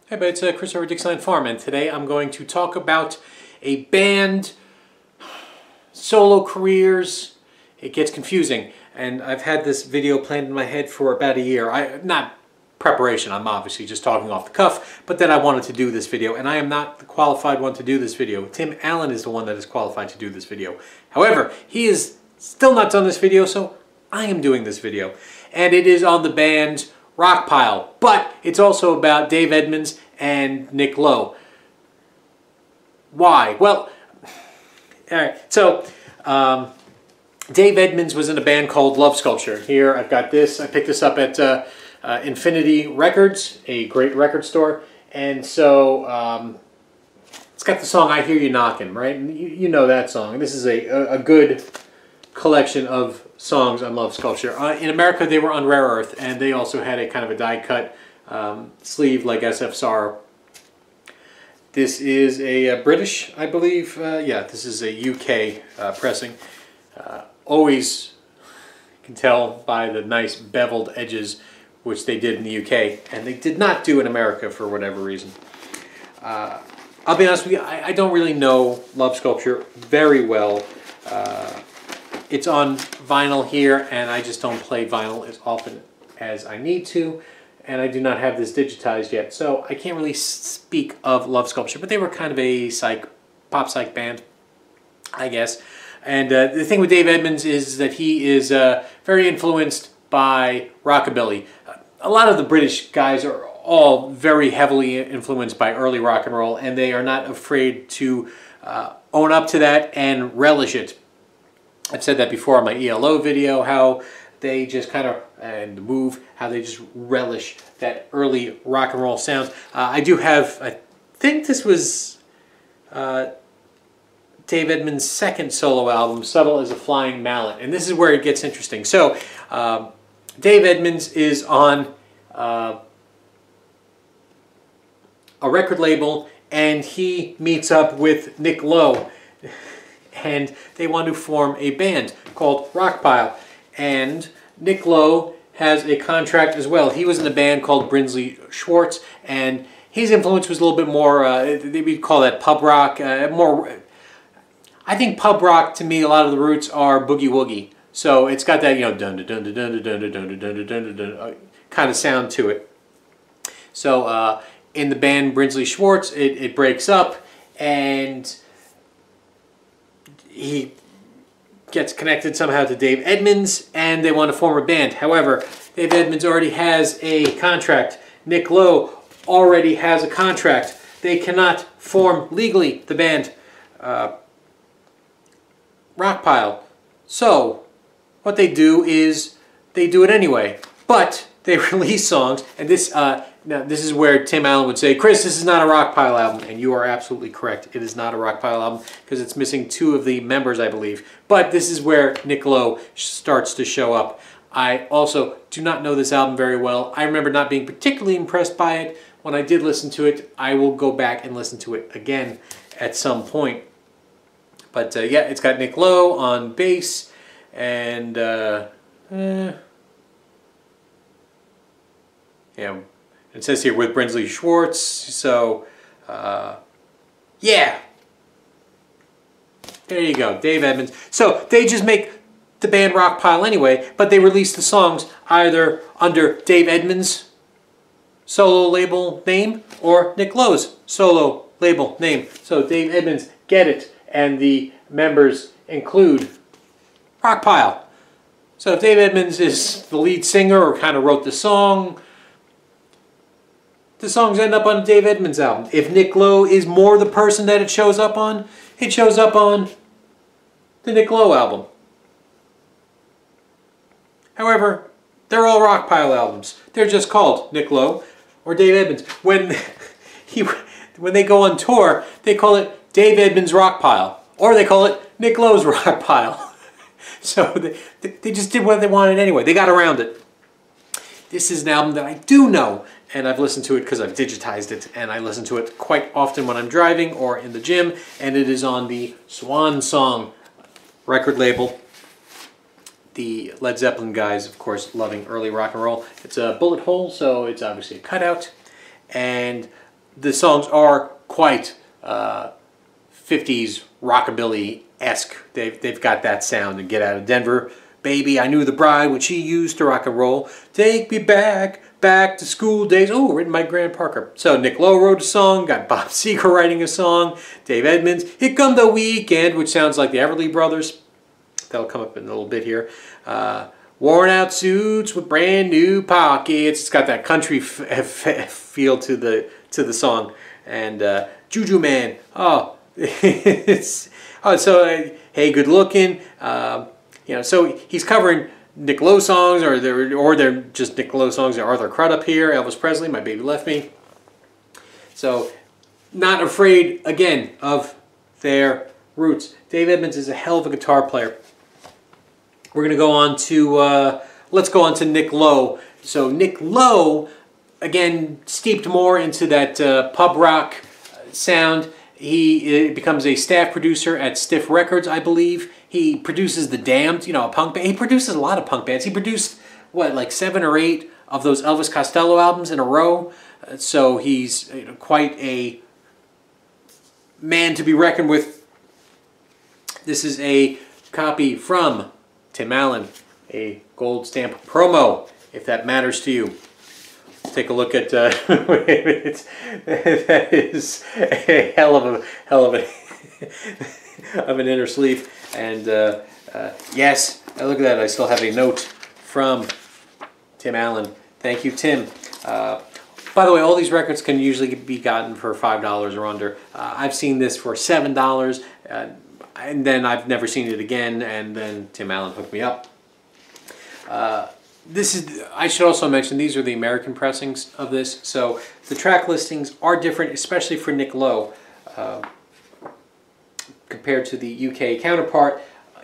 Hey, but it's Chris over at Dixieland Farm, and today I'm going to talk about a band, solo careers. It gets confusing, and I've had this video planned in my head for about a year. Not preparation, I'm obviously just talking off the cuff, but then I wanted to do this video, and I am not the qualified one to do this video. Tim Allen is the one that is qualified to do this video. However, he is still not done this video, so I am doing this video. And it is on the band Rockpile, but it's also about Dave Edmunds and Nick Lowe. Why? Well, all right, so Dave Edmunds was in a band called Love Sculpture. Here I've got this. I picked this up at Infinity Records, a great record store, and so it's got the song I Hear You Knockin', right? You know that song. This is a good collection of songs on Love Sculpture. In America, they were on Rare Earth, and they also had a kind of a die-cut sleeve like SFSR. This is a British, I believe. Yeah, this is a UK pressing. Always can tell by the nice beveled edges, which they did in the UK, and they did not do in America for whatever reason. I'll be honest with you, I don't really know Love Sculpture very well. It's on vinyl here, and I just don't play vinyl as often as I need to, and I do not have this digitized yet, so I can't really speak of Love Sculpture, but they were kind of a pop psych band, I guess. And the thing with Dave Edmunds is that he is very influenced by rockabilly. A lot of the British guys are all very heavily influenced by early rock and roll, and they are not afraid to own up to that and relish it. I've said that before on my ELO video, how they just kind of, and the Move, how they just relish that early rock and roll sound. I do have, I think this was Dave Edmunds' second solo album, Subtle as a Flying Mallet, and this is where it gets interesting. So, Dave Edmunds is on a record label, and he meets up with Nick Lowe, and they want to form a band called Rockpile. And Nick Lowe has a contract as well. He was in a band called Brinsley Schwartz, and his influence was a little bit more, we call that pub rock, more, I think pub rock, to me, a lot of the roots are boogie woogie. So it's got that, you know, dun dun dun dun dun dun dun dun dun dun dun kind of sound to it. So in the band Brinsley Schwartz, it breaks up, and he gets connected somehow to Dave Edmunds, and they want to form a band. However, Dave Edmunds already has a contract. Nick Lowe already has a contract. They cannot form legally the band Rockpile. So what they do is they do it anyway, but they release songs, and this now this is where Tim Allen would say, Chris, this is not a Rockpile album, and you are absolutely correct. It is not a Rockpile album because it's missing two of the members, I believe. But this is where Nick Lowe starts to show up. I also do not know this album very well. I remember not being particularly impressed by it. When I did listen to it, I will go back and listen to it again at some point. But yeah, it's got Nick Lowe on bass, and yeah, it says here with Brinsley Schwartz, so yeah, there you go, Dave Edmunds. So they just make the band Rockpile anyway, but they release the songs either under Dave Edmunds' solo label name or Nick Lowe's solo label name. So Dave Edmunds, get it, and the members include Rockpile. So if Dave Edmunds is the lead singer or kind of wrote the song, the songs end up on a Dave Edmunds album. If Nick Lowe is more the person that it shows up on the Nick Lowe album. However, they're all Rockpile albums. They're just called Nick Lowe or Dave Edmunds. When they go on tour, they call it Dave Edmunds Rockpile, or they call it Nick Lowe's Rockpile. So they just did what they wanted anyway. They got around it. This is an album that I do know, and I've listened to it because I've digitized it, and I listen to it quite often when I'm driving or in the gym, and it is on the Swan Song record label. The Led Zeppelin guys, of course, loving early rock and roll. It's a bullet hole, so it's obviously a cutout, and the songs are quite 50s rockabilly-esque. They've got that sound. And Get Out of Denver, Baby, I Knew the Bride when she used to rock and roll. Take me back, back to school days. Oh, written by Grant Parker. So Nick Lowe wrote a song, got Bob Seger writing a song, Dave Edmunds, Here Come the Weekend, which sounds like the Everly Brothers. That'll come up in a little bit here. Worn out suits with brand new pockets. It's got that country feel to the song. And Juju Man. Oh, hey, good looking. So he's covering Nick Lowe songs, or they're just Nick Lowe songs. Arthur Crudup here, Elvis Presley, My Baby Left Me. So not afraid again of their roots. Dave Edmunds is a hell of a guitar player. We're going to go on to, let's go on to Nick Lowe. So Nick Lowe, again, steeped more into that pub rock sound. He becomes a staff producer at Stiff Records, I believe. He produces The Damned, a punk band. He produces a lot of punk bands. He produced, what, like 7 or 8 of those Elvis Costello albums in a row. So he's quite a man to be reckoned with. This is a copy from Tim Allen, a gold stamp promo, if that matters to you. Take a look at that is a hell of an inner sleeve, and yes, look at that. I still have a note from Tim Allen. Thank you, Tim. By the way, all these records can usually be gotten for $5 or under. I've seen this for $7, and then I've never seen it again, and then Tim Allen hooked me up. I should also mention, these are the American pressings of this, so the track listings are different, especially for Nick Lowe, compared to the UK counterpart.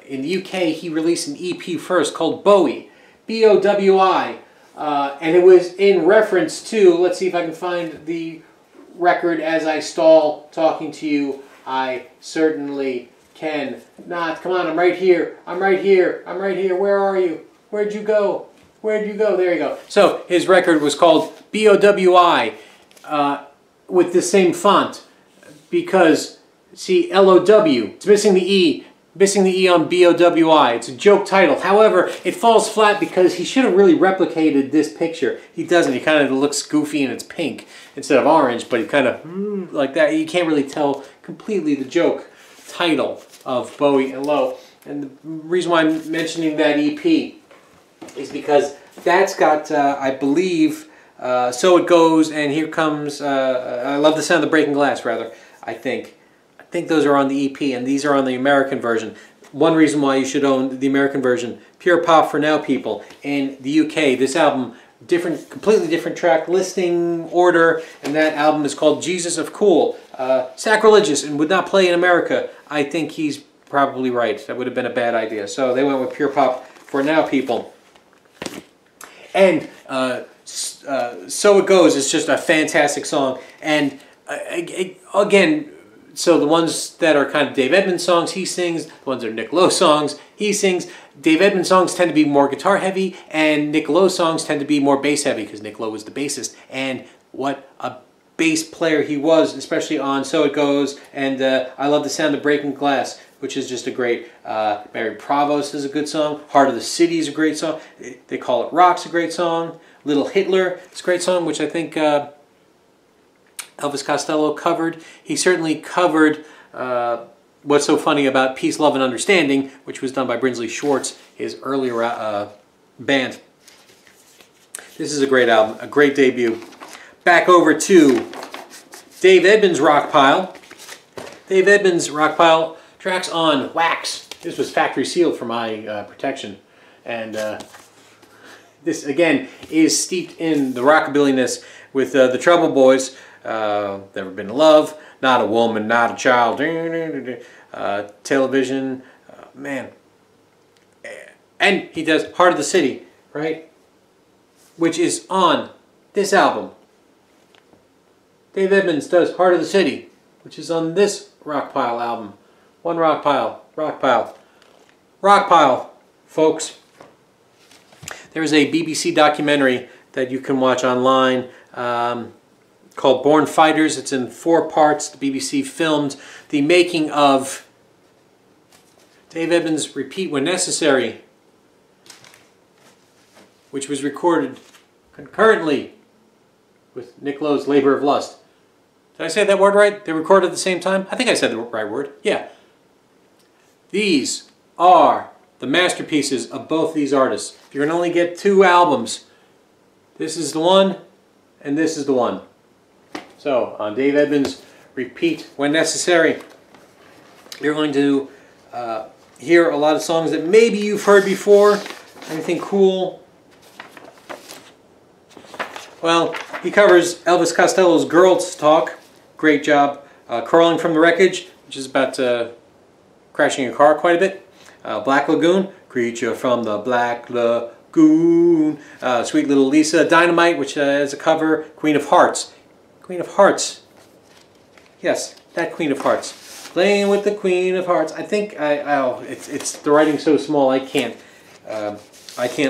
In the UK, he released an EP first called Bowie, B-O-W-I, and it was in reference to, let's see if I can find the record as I stall talking to you. I certainly can not. Come on, I'm right here. I'm right here. I'm right here. Where are you? Where'd you go? Where'd you go? There you go. So his record was called B-O-W-I with the same font because, see, L-O-W. It's missing the E. Missing the E on B-O-W-I. It's a joke title. However, it falls flat because he should have really replicated this picture. He doesn't. He kind of looks goofy and it's pink instead of orange, but he kind of like that. You can't really tell completely the joke title of Bowie and Lowe. And the reason why I'm mentioning that EP is because that's got, I believe, So It Goes, and Here Comes, I Love the Sound of the Breaking Glass, rather, I think. I think those are on the EP, and these are on the American version. One reason why you should own the American version, Pure Pop for Now People. In the UK, this album, completely different track listing order, and that album is called Jesus of Cool. Sacrilegious and would not play in America. I think he's probably right. That would have been a bad idea. So they went with Pure Pop for Now People. And So It Goes is just a fantastic song. And again, so the ones that are kind of Dave Edmunds songs, he sings. The ones that are Nick Lowe songs, he sings. Dave Edmunds songs tend to be more guitar heavy, and Nick Lowe songs tend to be more bass heavy because Nick Lowe was the bassist. And what a bass player he was, especially on So It Goes, and I Love the Sound of Breaking Glass, which is just a great, Mary Provost is a good song, Heart of the City is a great song, They Call It Rock's a great song, Little Hitler is a great song, which I think Elvis Costello covered. He certainly covered What's So Funny About Peace, Love, and Understanding, which was done by Brinsley Schwartz, his earlier band. This is a great album, a great debut. Back over to Dave Edmunds' Rockpile. Dave Edmunds' Rockpile tracks on wax. This was factory sealed for my protection. And this, again, is steeped in the rockabilliness with the Trouble Boys. Never Been in Love, Not a Woman, Not a Child, Television, man. And he does Heart of the City, right? Which is on this album. Dave Edmunds does Heart of the City, which is on this Rockpile album. One Rockpile, Rockpile, Rockpile, folks. There is a BBC documentary that you can watch online. called Born Fighters. It's in 4 parts. The BBC filmed the making of Dave Edmunds' Repeat When Necessary, which was recorded concurrently with Nick Lowe's Labor of Lust. Did I say that word right? They recorded at the same time? I think I said the right word. Yeah. These are the masterpieces of both these artists. If you're going to only get 2 albums, this is the one and this is the one. So, on Dave Edmunds' Repeat When Necessary, you're going to hear a lot of songs that maybe you've heard before. Anything cool? Well, he covers Elvis Costello's Girls Talk. Great job. Crawling from the Wreckage, which is about crashing a car quite a bit. Black Lagoon, Creature from the Black Lagoon. Sweet Little Lisa, Dynamite, which is a cover. Queen of Hearts. Queen of Hearts. Yes, that Queen of Hearts. Playing with the Queen of Hearts. I think it's the writing's so small I can't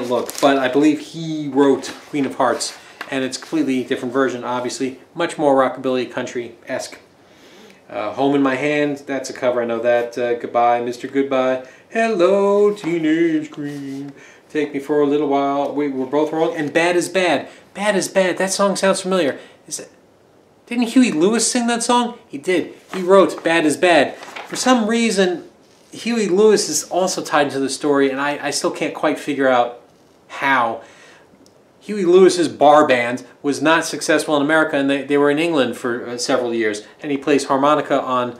look, but I believe he wrote Queen of Hearts, and it's a completely different version, obviously, much more rockabilly country-esque. Home in My Hand, that's a cover, I know that. Goodbye, Mr. Goodbye. Hello, Teenage Dream. Take Me for a Little While. We're both wrong. And Bad is Bad. Bad is Bad. That song sounds familiar. Didn't Huey Lewis sing that song? He did. He wrote Bad is Bad. For some reason, Huey Lewis is also tied into the story, and I still can't quite figure out how. Huey Lewis's bar band was not successful in America, and they were in England for several years. And he plays harmonica on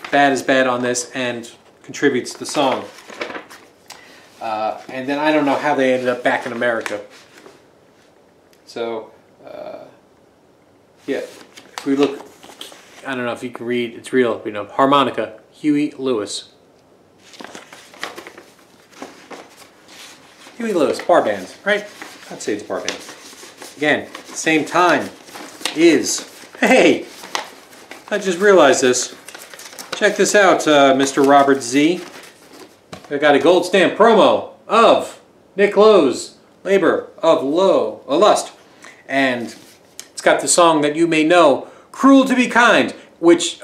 Bad is Bad on this and contributes to the song. And then I don't know how they ended up back in America. So, yeah. If we look, I don't know if you can read, it's real, you know, harmonica, Huey Lewis. Huey Lewis, bar band, right? I'd say it's bar band. Again, same time is, hey, I just realized this. Check this out, Mr. Robert Z. I got a gold stamp promo of Nick Lowe's Labor of Lust. And it's got the song that you may know, Cruel to Be Kind, which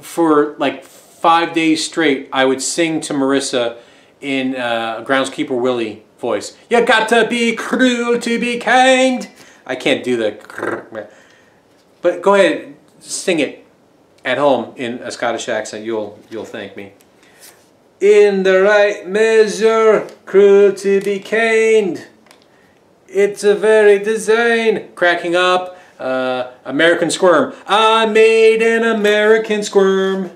for like 5 days straight, I would sing to Marissa in Groundskeeper Willie voice. You got to be cruel to be kind. I can't do the, but go ahead, sing it at home in a Scottish accent. You'll thank me. In the right measure, cruel to be kind. It's a very design. Cracking up. American Squirm. I made an American Squirm,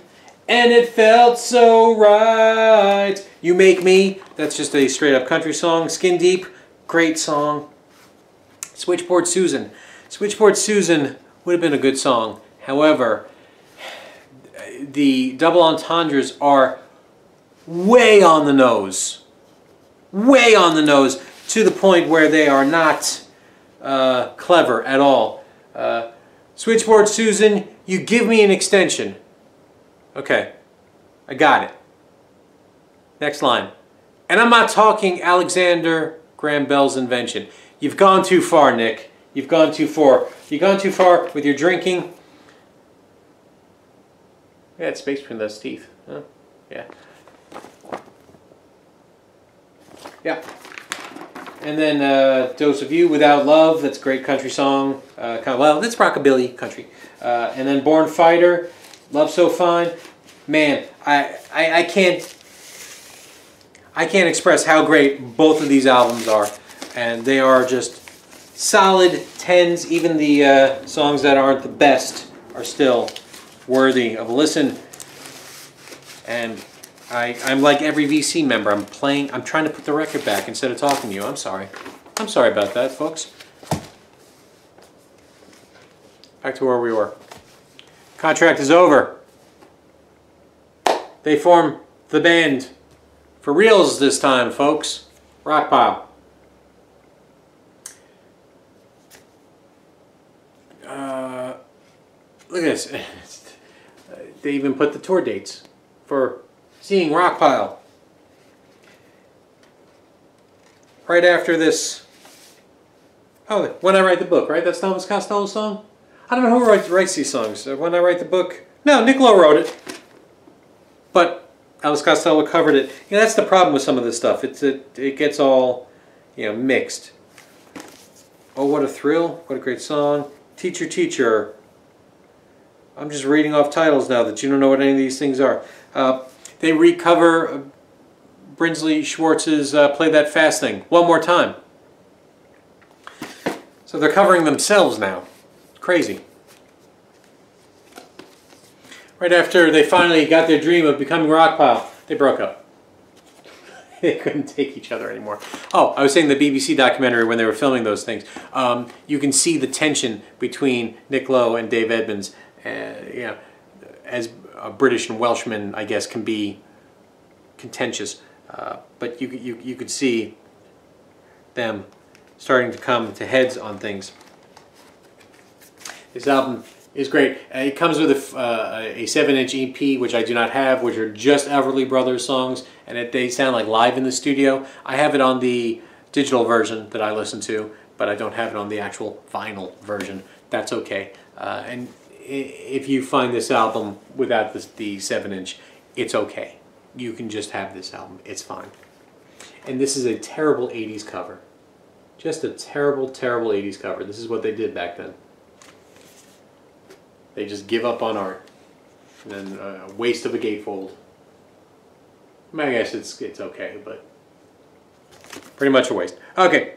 and it felt so right. You Make Me. That's just a straight up country song. Skin Deep. Great song. Switchboard Susan. Switchboard Susan would have been a good song. However, the double entendres are way on the nose. Way on the nose, to the point where they are not clever at all. Switchboard Susan, you give me an extension. Okay, I got it. Next line. And I'm not talking Alexander Graham Bell's invention. You've gone too far, Nick. You've gone too far. You've gone too far with your drinking. Yeah, it's space between those teeth. Huh? Yeah. Yeah. And then Dose of You, Without Love. That's a great country song. Well, that's rockabilly country. And then Born Fighter, Love So Fine. Man, I can't express how great both of these albums are. And they are just solid 10s. Even the songs that aren't the best are still worthy of a listen. And I'm like every VC member. I'm trying to put the record back instead of talking to you. I'm sorry. I'm sorry about that, folks. Back to where we were. Contract is over. They form the band for reals this time, folks. Rockpile. Look at this. They even put the tour dates for seeing Rockpile. Right after this. Oh, When I Write the Book, right? That's Elvis Costello's song? I don't know who writes these songs. When I write the book, no, Nick Lowe wrote it, but Elvis Costello covered it. You know, that's the problem with some of this stuff. It gets all, you know, mixed. Oh, what a thrill! What a great song. Teacher, Teacher. I'm just reading off titles now that you don't know what any of these things are. They recover Brinsley Schwartz's Play That Fast Thing one more time. So they're covering themselves now. Crazy. Right after they finally got their dream of becoming Rockpile, they broke up. They couldn't take each other anymore. Oh, I was saying the BBC documentary when they were filming those things. You can see the tension between Nick Lowe and Dave Edmunds. You know, as a British and Welshman, I guess, can be contentious. But you could see them starting to come to heads on things. This album is great. It comes with a 7-inch EP, which I do not have, which are just Everly Brothers songs, and they sound like live in the studio. I have it on the digital version that I listen to, but I don't have it on the actual vinyl version. That's okay. And if you find this album without the 7-inch, it's okay. You can just have this album. It's fine. And this is a terrible 80s cover. Just a terrible, terrible 80s cover. This is what they did back then. They just give up on art. And then a waste of a gatefold. I mean, I guess it's okay, but pretty much a waste. Okay.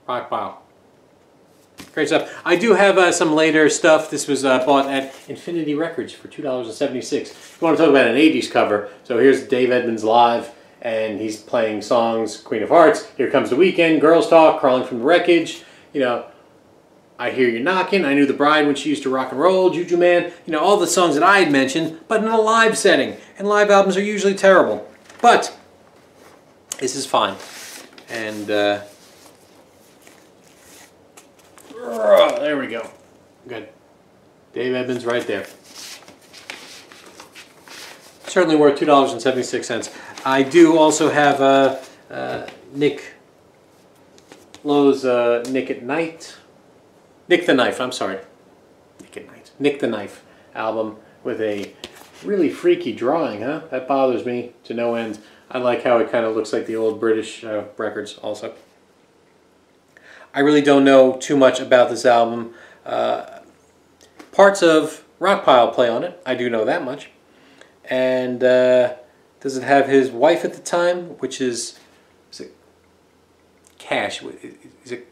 Rockpile. Great stuff. I do have some later stuff. This was bought at Infinity Records for $2.76. If you want to talk about an 80s cover, so here's Dave Edmunds live, and he's playing songs, Queen of Hearts, Here Comes the Weekend, Girls Talk, Crawling from the Wreckage, you know, I Hear You Knocking, I Knew the Bride When She Used to Rock and Roll, Juju Man, you know, all the songs that I had mentioned, but in a live setting. And live albums are usually terrible. But this is fine. And there we go. Good. Dave Edmunds right there. Certainly worth $2.76. I do also have Nick Lowe's Nick at Night. Nick the Knife, I'm sorry. Nick at Night. Nick the Knife album with a really freaky drawing, huh? That bothers me to no end. I like how it kind of looks like the old British records also. I really don't know too much about this album. Parts of Rockpile play on it. I do know that much. And does it have his wife at the time, which is it Cash? Is it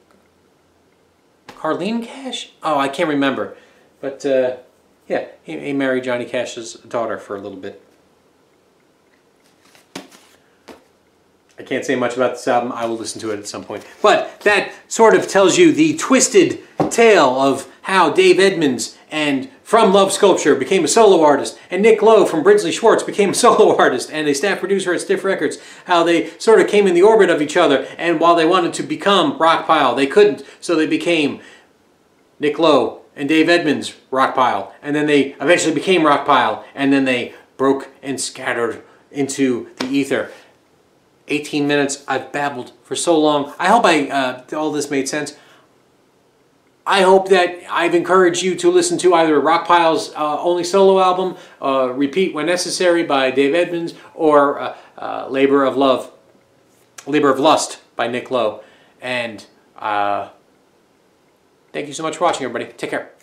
Carlene Cash? Oh, I can't remember. But yeah, he married Johnny Cash's daughter for a little bit. I can't say much about this album. I will listen to it at some point. But that sort of tells you the twisted tale of how Dave Edmunds and from Love Sculpture became a solo artist, and Nick Lowe from Brinsley Schwartz became a solo artist and a staff producer at Stiff Records. How they sort of came in the orbit of each other, and while they wanted to become Rockpile, they couldn't, so they became Nick Lowe and Dave Edmunds Rockpile, and then they eventually became Rockpile, and then they broke and scattered into the ether. 18 minutes, I've babbled for so long. I hope all this made sense. I hope that I've encouraged you to listen to either Rockpile's only solo album, Repeat When Necessary by Dave Edmunds, or Labor of Lust by Nick Lowe. And thank you so much for watching, everybody. Take care.